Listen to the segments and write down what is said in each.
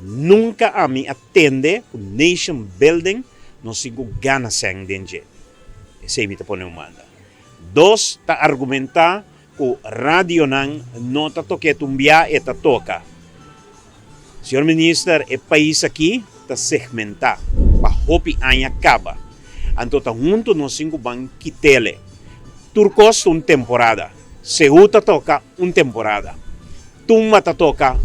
nunca a mim atende o nation building, não sigo gana sem denje. Esse é me tá ponendo manda. Dos, tá argumentar que o radio não tá toque tumbia e tá toca. Senhor Ministro, o país aqui tá segmentar, para hopi anha acaba. Então tá junto no cinco banquitele. Turcos temporada, Ceuta toca temporada, Tumba toca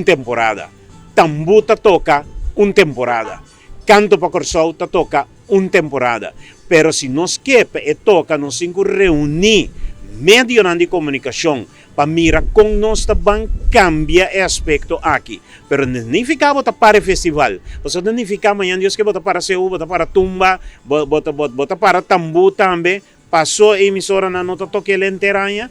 temporada, Tambu toca temporada, Canto para Corsol toca temporada. Pero se nós quepe e toca nos cinco reunir meio de comunicação para mirar como nós também cambia o aspecto aqui. Pero nem ficar bota para o festival. Você nem ficar amanhã Deus que bota para Seu, bota para Tumba, bota para Tambu também. Passou a emissora na nota toque lenteranha.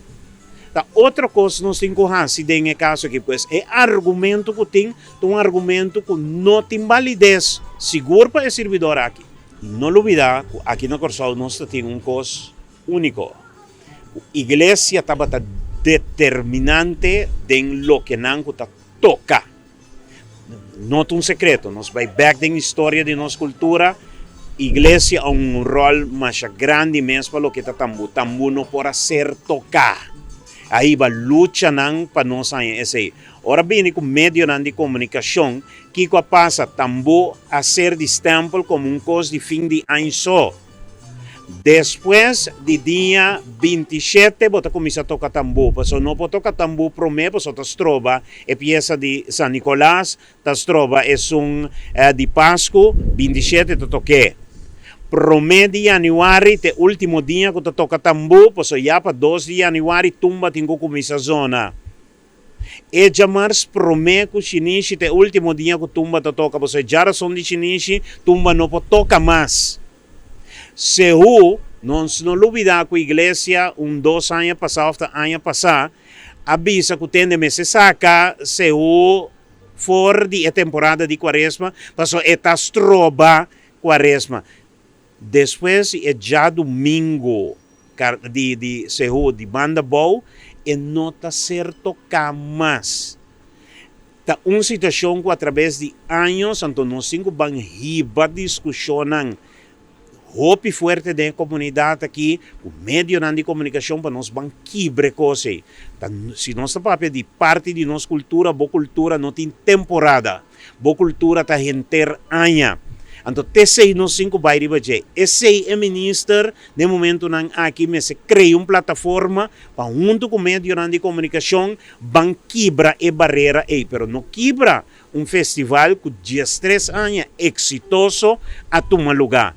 Da outra coisa nós temos que se tem caso aqui, pois é argumento que tem, um argumento que não tem validez seguro para o servidor aqui. Não olvidar que aqui na Corsol nós temos coisa único. A igreja estava determinante em lo que não toca. Não é um segredo, nós vai back na história de nossa cultura. A igreja tem um rol mais grande mesmo para o que está tambu. Tambu não pode ser tocar. Aí vai luta para nós esse. Ora bem, com meio de comunicação, que passa tambu a ser de stempel como um coisa de fim de ano só. Depois de dia 27, você começa a tocar tambu. Porque não pode tocar tambu primeiro, porque você trova a peça de São Nicolás, você trova é de Páscoa, 27 você toque. Primeiro de janeiro, é o último dia que você toca tambu, porque já para 2 de janeiro, tumba tem que começar a zona. E já março, primeiro que o chinês, é o último dia que tumba toca, porque já são de chinês, tumba não pode tocar mais. Se não olvidar que a igreja, 2 anos passado, avisa que tem de meses saca, se for de temporada de quaresma, passou eta stroba quaresma. Depois é já domingo de banda boa e não está certo mais. Está uma situação que através de anos, então nós cinco vamos riba discussão hope forte da comunidade aqui, o meio de comunicação para nós vamos quebrar coisas. Se nós estamos de parte de nossa cultura, boa cultura não tem temporada, boa cultura está renter anha. Então, esse nós cinco vai ribajar. Esse é ministro, de momento, aqui, mas cria uma plataforma para junto com o meio de comunicação, van quebra e barreira, pero não quebra um festival que dia 3 anos exitoso a tomar lugar.